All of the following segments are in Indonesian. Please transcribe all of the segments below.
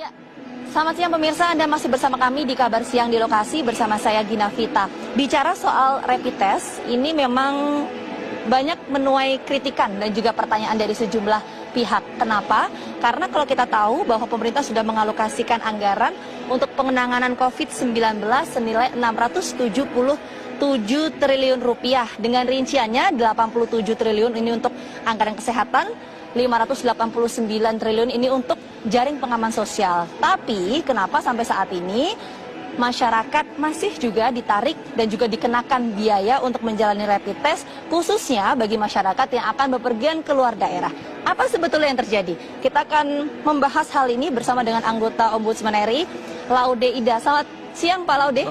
Ya, selamat siang pemirsa, Anda masih bersama kami di Kabar Siang di Lokasi bersama saya Gina Vita. Bicara soal rapid test, ini memang banyak menuai kritikan dan juga pertanyaan dari sejumlah pihak. Kenapa? Karena kalau kita tahu bahwa pemerintah sudah mengalokasikan anggaran untuk penanganan COVID-19 senilai 677 triliun rupiah. Dengan rinciannya 87 triliun ini untuk anggaran kesehatan, 589 triliun ini untuk jaring pengaman sosial. Tapi kenapa sampai saat ini masyarakat masih juga ditarik dan juga dikenakan biaya untuk menjalani rapid test, khususnya bagi masyarakat yang akan bepergian ke luar daerah. Apa sebetulnya yang terjadi? Kita akan membahas hal ini bersama dengan anggota Ombudsman RI, Laude Ida. Selamat siang Pak Laude.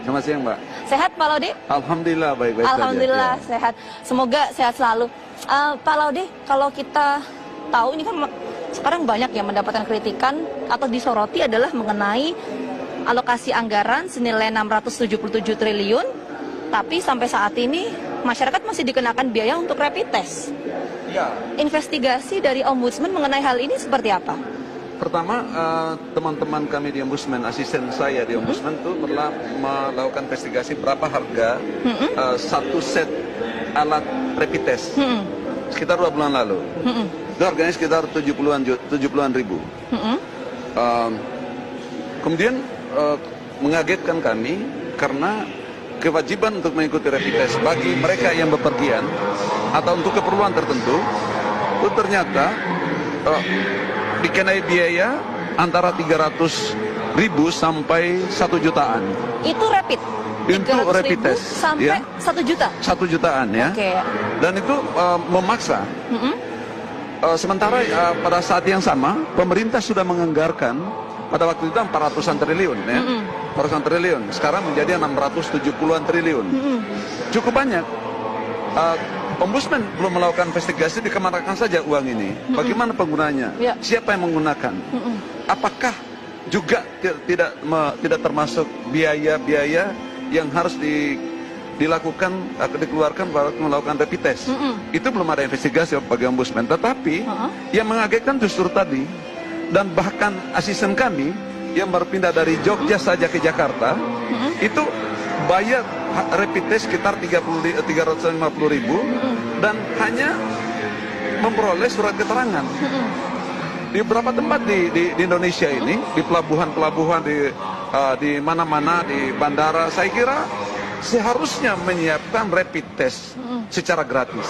Selamat siang Mbak. Sehat Pak Laude? Alhamdulillah baik-baik saja. Alhamdulillah sehat. Semoga sehat selalu. Pak Laude, kalau kita tahu ini kan sekarang banyak yang mendapatkan kritikan atau disoroti adalah mengenai alokasi anggaran senilai 677 triliun, tapi sampai saat ini masyarakat masih dikenakan biaya untuk rapid test. Ya. Investigasi dari Ombudsman mengenai hal ini seperti apa? Pertama, teman-teman kami di Ombudsman, asisten saya di Ombudsman itu telah melakukan investigasi berapa harga satu set alat rapid test. Sekitar 2 bulan lalu. Itu harganya sekitar 70-an ribu. Kemudian mengagetkan kami karena kewajiban untuk mengikuti rapid test bagi mereka yang bepergian atau untuk keperluan tertentu itu ternyata dikenai biaya antara 300.000 sampai 1 jutaan. Itu rapid? Untuk rapid test sampai ya, 1 juta? 1 jutaan ya. Okay. Dan itu memaksa. Sementara pada saat yang sama pemerintah sudah menganggarkan pada waktu itu 400-an triliun ya. 400-an triliun, sekarang menjadi 670-an triliun. Cukup banyak. Ombudsman belum melakukan investigasi, dikemanakan saja uang ini. Bagaimana penggunanya? Siapa yang menggunakan? Apakah juga tidak termasuk biaya-biaya yang harus dikeluarkan waktu melakukan rapid test? Itu belum ada investigasi bagi Ombudsman. Tetapi yang mengagetkan justru tadi, dan bahkan asisten kami yang berpindah dari Jogja saja ke Jakarta itu bayar rapid test sekitar 350.000 dan hanya memperoleh surat keterangan. Di beberapa tempat di Indonesia ini, di pelabuhan-pelabuhan, di mana-mana, di bandara, saya kira seharusnya menyiapkan rapid test secara gratis.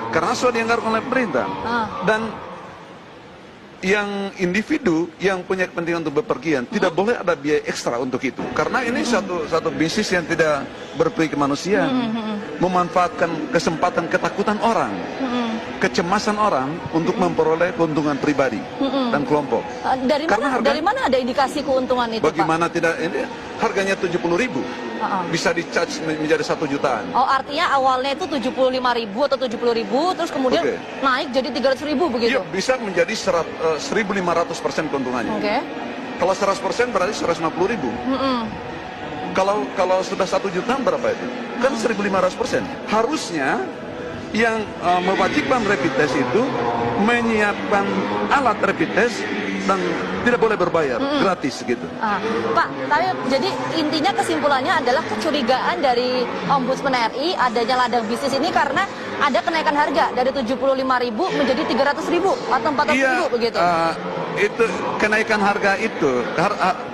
Karena sudah dianggarkan oleh pemerintah. Dan yang individu yang punya kepentingan untuk bepergian tidak boleh ada biaya ekstra untuk itu, karena ini satu bisnis yang tidak berperi kemanusiaan, memanfaatkan kesempatan ketakutan orang, kecemasan orang untuk memperoleh keuntungan pribadi dan kelompok. Dari mana ada indikasi keuntungan itu, bagaimana Pak? Tidak, ini harganya 70.000 bisa di-charge menjadi 1 jutaan. Oh, artinya awalnya itu 75.000 atau 70.000 terus kemudian naik jadi 300.000 begitu? Iya, bisa menjadi 1.500% keuntungannya. Kalau 100% berarti 150.000. Kalau sudah 1 juta berapa itu? Kan 1.500%. Harusnya yang mewajibkan rapid test itu menyiapkan alat rapid test dan tidak boleh berbayar, gratis gitu. Pak, tapi jadi intinya kesimpulannya adalah kecurigaan dari Ombudsman RI adanya ladang bisnis ini karena ada kenaikan harga dari 75.000 menjadi 300.000 atau 400.000 begitu. Itu kenaikan harga itu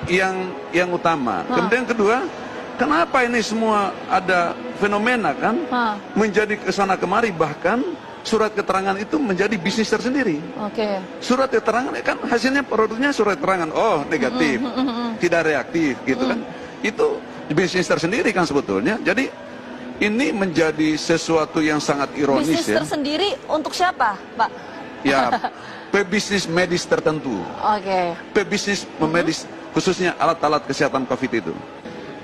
yang utama. Kemudian kedua, kenapa ini semua ada fenomena kan menjadi kesana kemari, bahkan surat keterangan itu menjadi bisnis tersendiri. Surat keterangan kan hasilnya produknya surat keterangan, oh negatif, tidak reaktif gitu kan. Itu bisnis tersendiri kan sebetulnya. Jadi ini menjadi sesuatu yang sangat ironis. Bisnis tersendiri untuk siapa, Pak? Ya, pebisnis medis tertentu. Pebisnis medis khususnya alat-alat kesehatan COVID itu.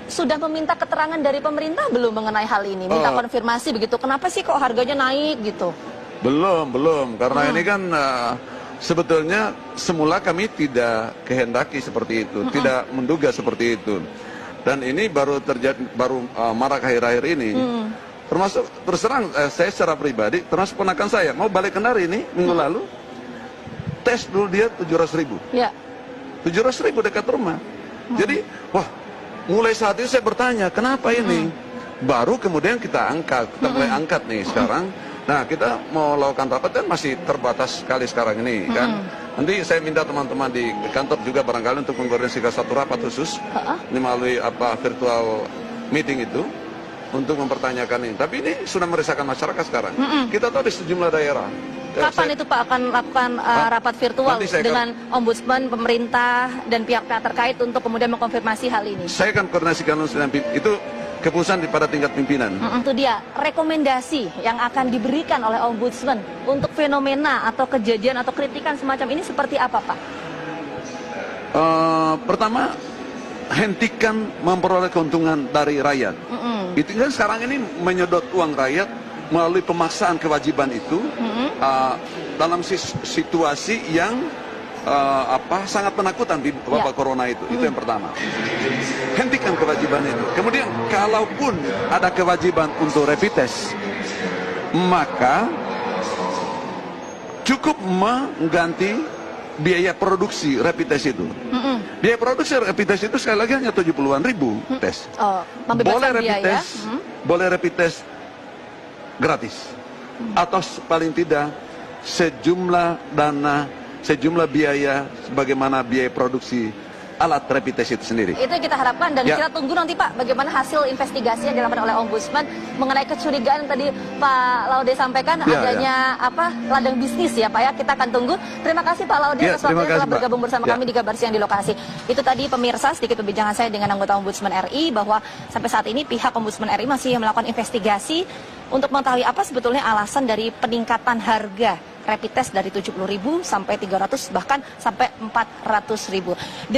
Sudah meminta keterangan dari pemerintah belum mengenai hal ini? Minta konfirmasi begitu, kenapa sih kok harganya naik gitu? Belum, karena ini kan sebetulnya semula kami tidak kehendaki seperti itu, tidak menduga seperti itu. Dan ini baru terjadi, marak akhir-akhir ini. Termasuk terus terang saya secara pribadi, termasuk ponakan saya mau balik Kendari ini minggu lalu, tes dulu dia 700.000. 700.000 dekat rumah. Jadi, wah, mulai saat itu saya bertanya, kenapa ini? Baru kemudian kita mulai angkat nih sekarang. Nah, kita mau lakukan rapat kan masih terbatas sekali sekarang ini kan. Nanti saya minta teman-teman di kantor juga barangkali untuk mengkoordinasikan satu rapat khusus ini melalui virtual meeting itu untuk mempertanyakan ini. Tapi ini sudah meresahkan masyarakat sekarang. Kita tahu di sejumlah daerah. Kapan itu Pak akan melakukan rapat virtual dengan Ombudsman, pemerintah, dan pihak-pihak terkait untuk kemudian mengkonfirmasi hal ini? Saya akan koordinasikan itu keputusan pada tingkat pimpinan. Itu dia, rekomendasi yang akan diberikan oleh Ombudsman untuk fenomena atau kejadian atau kritikan semacam ini seperti apa Pak? Pertama, hentikan memperoleh keuntungan dari rakyat. Itu kan sekarang ini menyedot uang rakyat melalui pemaksaan kewajiban itu dalam situasi yang sangat menakutkan di wabah corona itu. Itu yang pertama. Hentikan kewajiban itu. Kemudian kalaupun ada kewajiban untuk rapid test, maka cukup mengganti biaya produksi rapid test itu. Biaya produksi rapid test itu sekali lagi hanya 70-an ribu tes. Boleh rapid test, boleh rapid test gratis, atau paling tidak sejumlah dana, sejumlah biaya sebagaimana biaya produksi alat rapid test itu sendiri. Itu yang kita harapkan dan kita tunggu nanti Pak bagaimana hasil investigasi yang dilakukan oleh Ombudsman mengenai kecurigaan yang tadi Pak Laude sampaikan adanya ladang bisnis ya Pak ya. Kita akan tunggu. Terima kasih Pak Laude atas waktunya telah bergabung bersama kami di Kabar Siang di lokasi. Itu tadi pemirsa sedikit perbincangan saya dengan anggota Ombudsman RI bahwa sampai saat ini pihak Ombudsman RI masih melakukan investigasi untuk mengetahui apa sebetulnya alasan dari peningkatan harga rapid test dari 70.000 sampai 300 bahkan sampai 400.000.